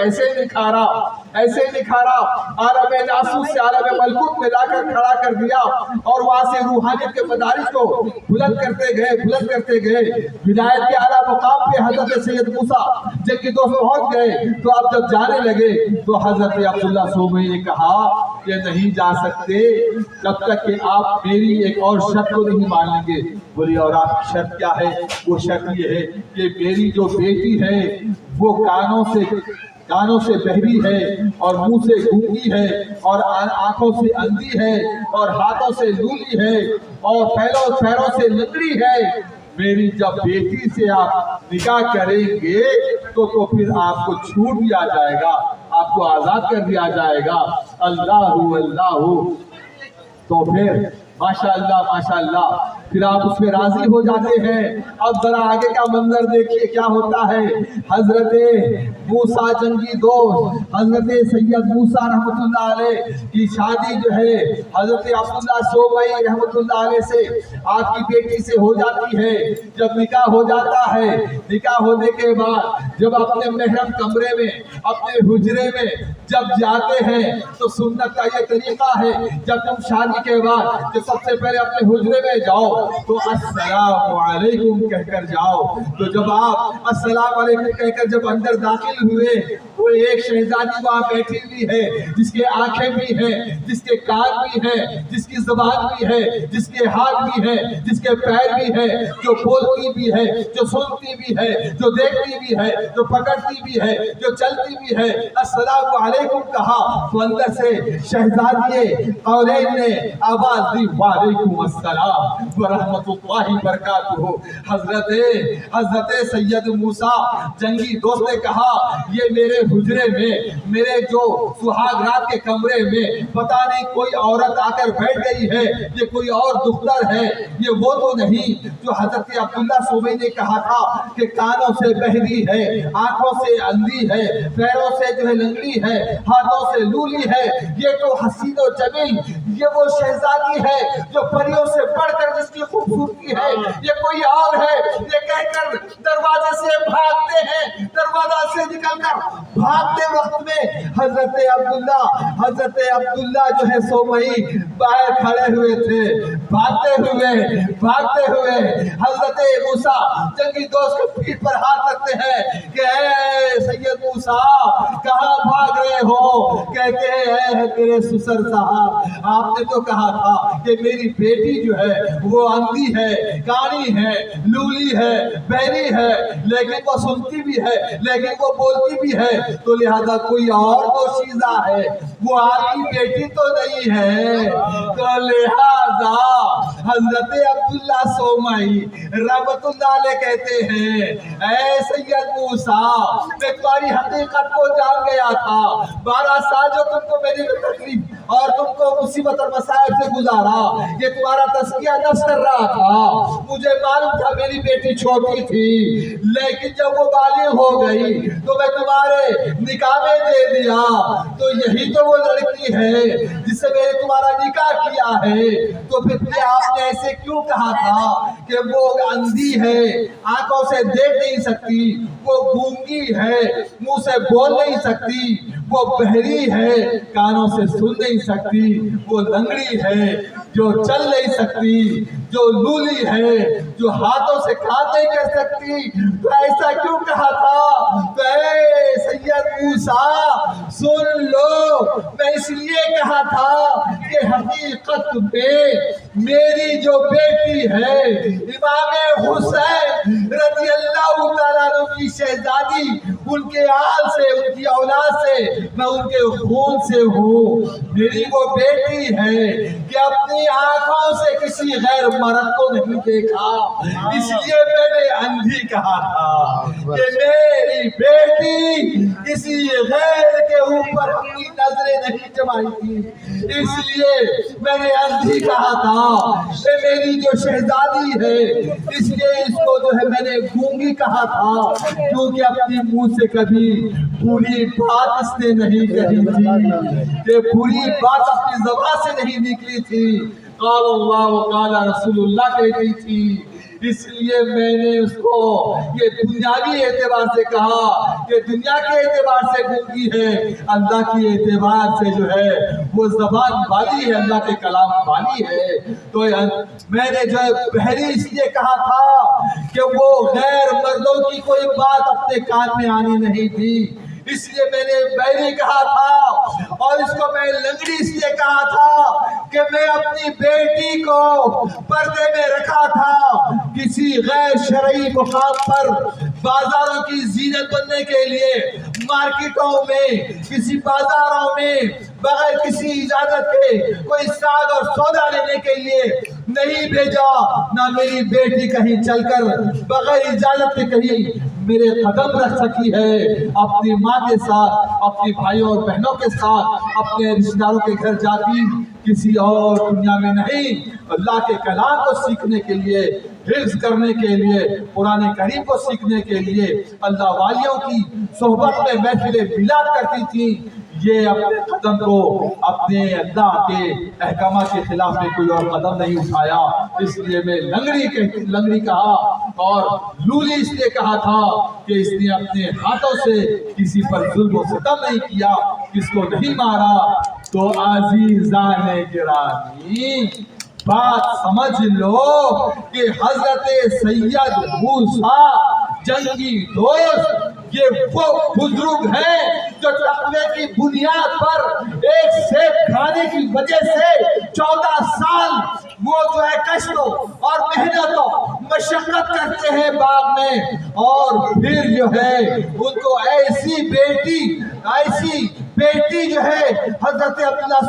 ऐसे निखारा, ऐसे निखारा, आलम नासूस से आलम मलकूत में लाकर खड़ा कर दिया और वहां से रूहानियत के मदारिज को बुलंद करते गए, बुलंद करते गए। विलायत के आला मुकाम पे हजरत सैयद मूसा जब कि दोस्त पहुंच गए तो आप जब जाने लगे तो हजरत अब्दुल्ला सोबई ने कहा कि नहीं जा सकते जब तक कि आप मेरी एक और शर्त को नहीं मान लेंगे। बोली और आपकी शर्त क्या है? वो शर्त ये है कि मेरी जो बेटी है वो कानों से बहरी है और मुंह से गूंगी है और आंखों से अंधी है और हाथों से लूली है और पैरों से लंगड़ी है। मेरी जब बेटी से आप निकाह करेंगे तो फिर आपको छूट दिया जाएगा, आपको आजाद कर दिया जाएगा। अल्लाहु अल्लाहु। तो फिर माशाअल्लाह माशाअल्लाह फिर आप उसमें राजी हो जाते हैं। अब जरा आगे का मंजर देखिए क्या होता है। हजरत मूसा जंगी दोस्त हजरत सैयद मूसा रहमतुल्लाह अलैह की शादी जो है हजरत अब्दुल्ला सोबई रहमतुल्लाह अलैह से आपकी बेटी से हो जाती है। जब निकाह हो जाता है, निकाह होने के बाद जब अपने महरम कमरे में, अपने हुजरे में जब जाते हैं तो सुन्नत का ये तरीका है, जब तुम शादी के बाद जो सबसे पहले अपने हुजरे में जाओ तो अस्सलामु अलैकुम कहकर जाओ। तो जब आप अस्सलामु अलैकुम कहकर जब अंदर दाखिल हुए तो एक शहजादी वहाँ बैठी हुई है जिसके आंखें भी हैं, जिसके कान भी हैं, जिसकी जुबान भी है, जिसके हाथ भी है, जिसके पैर भी है, जो बोलती भी है, जो सुनती भी है, जो देखती भी है, जो पकड़ती भी है, जो चलती भी है। अस्सलामु अलैकुम कहा तो अंदर से शहजादी कौरैन ने आवाज दी वालेकुम अस्सलाम व रहमतुल्लाहि बरकातुहू। हजरत सैयद मूसा जंगी दोस्त ने कहा ये मेरे हुजरे में, मेरे जो सुहाग रात के कमरे में पता नहीं कोई औरत आकर बैठ गई है, ये कोई और दुख्तर है, ये वो तो नहीं जो हजरत अब्दुल्ला सोबई ने कहा था कि कानों से बहरी है, आंखों से अंधी है, पैरों से जो है लंगड़ी है, हाथों से लूली है। ये तो हसीन और जमील, ये वो शहजादी है जो परियों से बढ़कर जिसकी खूबसूरती है, ये कोई और है। ये कहकर दरवाजे से भागते हैं, दरवाजा से निकलकर भागते वक्त में हजरत अब्दुल्ला जो है सोबई बाहर खड़े हुए थे। भागते हुए हजरत मूसा जंगी दोस्त को पीठ पर हाथ रखते हैं कि ऐ सैयद मूसा कहाँ भाग रहे हो? कहते हैं मेरे ससुर साहब आपने तो कहा था कि मेरी बेटी जो है वो अंधी है, कानी है, लूली है, बहरी है, लेकिन वो सुनती भी है, लेकिन वो बोलती भी है, तो लिहाजा कोई और दोशीज़ा है, वो आपकी बेटी तो नहीं है। तो लिहाजा हजरत अब्दुल्ला सोबई रहमतुल्लाह अलैह कहते हैं ऐ सैयद मूसा मैं तुम्हारी हकीकत को जान गया था। 12 साल जो तुमको मेरी तकलीफ और तुमको मुसीबत और मसाइब से गुजारा, ये तुम्हारा तस्किया नफ्स कर रहा था। मुझे मालूम था मेरी बेटी छोटी थी, लेकिन जब वो बालिग हो गई तो मैं तुम्हारे निकाह में दे दिया। तो यही तो वो लड़की है जिससे मैंने तुम्हारा निकाह किया है। तो फिर आपने ऐसे क्यों कहा था कि वो अंधी है, आंखों से देख नहीं सकती, वो गूंगी है, मुंह से बोल नहीं सकती, वो बहरी है, कानों से सुन नहीं सकती, वो लंगड़ी है जो चल नहीं सकती, जो लूली है, जो हाथों से काम नहीं कर सकती। तो ऐसा क्यों कहा था? तो ऐ सैयद मूसा सुन लो, मैं इसलिए कहा था कि हकीकत में मेरी जो बेटी है इमाम हुसैन रज़ी अल्लाह तआला अन्हु की शहजादी, उनके आल से, उनकी औलाद से, मैं उनके खून से हूँ। मेरी वो बेटी है कि अपनी आंखों से किसी गैर मर्द को नहीं देखा, इसलिए मैंने अंधी कहा था कि मेरी बेटी किसी गैर के ऊपर अपनी नजरें नहीं जमाई थी, इसलिए मैंने अंधी कहा था कि मेरी जो शहजादी है, इसलिए इसको जो है मैंने गूंगी कहा था, क्योंकि अपनी मुंह से कभी पूरी बात इसने नहीं कही थी, कि पूरी बात अपनी ज़बान से नहीं निकली थी। क़ाल अल्लाह व क़ाल रसूलुल्लाह कहती थी اس لیے میں نے اس کو یہ دنیاوی اعتبار سے کہا کہ دنیا کے اعتبار سے گونگی ہے، اللہ کی اعتبار سے جو ہے وہ زبان والی ہے، اللہ کے کلام والی ہے۔ تو میں نے جو ہے بہری اس لیے کہا تھا کہ وہ غیر مردوں کی کوئی بات اپنے کان میں آنی نہیں تھی، اس لیے میں نے بہری کہا تھا۔ اور اس کو میں لنگڑی اس لیے کہا تھا کہ میں اپنی بیٹی کو پردے میں رکھا تھا، کسی غیر شرعی مقام پر بازاروں کی زینت بننے کے لیے، مارکیٹوں میں، کسی بازاروں میں بغیر کسی اجازت کے کوئی ساگ اور سودا لینے کے لیے نہیں بھیجا۔ نہ میری بیٹی کہیں چل کر بغیر اجازت کے کہیں میرے قدم رکھ سکی ہے، اپنی ماں کے ساتھ، اپنی بھائیوں اور بہنوں کے ساتھ، اپنے رشتہ داروں کے گھر جاتی، کسی اور دنیا میں نہیں۔ اللہ کے کلام کو سیکھنے کے لیے، حفظ کرنے کے لیے، قرآن کریم کو سیکھنے کے لیے اللہ والیوں کی صحبت میں محفلیں میلاد کرتی تھی۔ یہ اپنے قدم کو اپنے اللہ کے احکامات کے خلاف میں کوئی اور قدم نہیں اٹھایا، اس لیے میں لنگڑی کہا اور لولی اس لیے کہا تھا کہ اس نے اپنے ہاتھوں سے کسی پر ظلم و ستم نہیں کیا، کس کو نہیں مارا۔ تو عزیزان گرامی بات سمجھ لو کہ حضرت سید موسیٰ جنگی دوست یہ وہ بزرگ ہیں جو تقوی کی بنیاد پر ایک سیب کھانے کی وجہ سے 14 سال وہ جو ہے کشت اور محنت و مشقت کرتے ہیں باغ میں، اور پھر جو ہے ان کو ایسی بیٹی جو ہے حضرت عبداللہ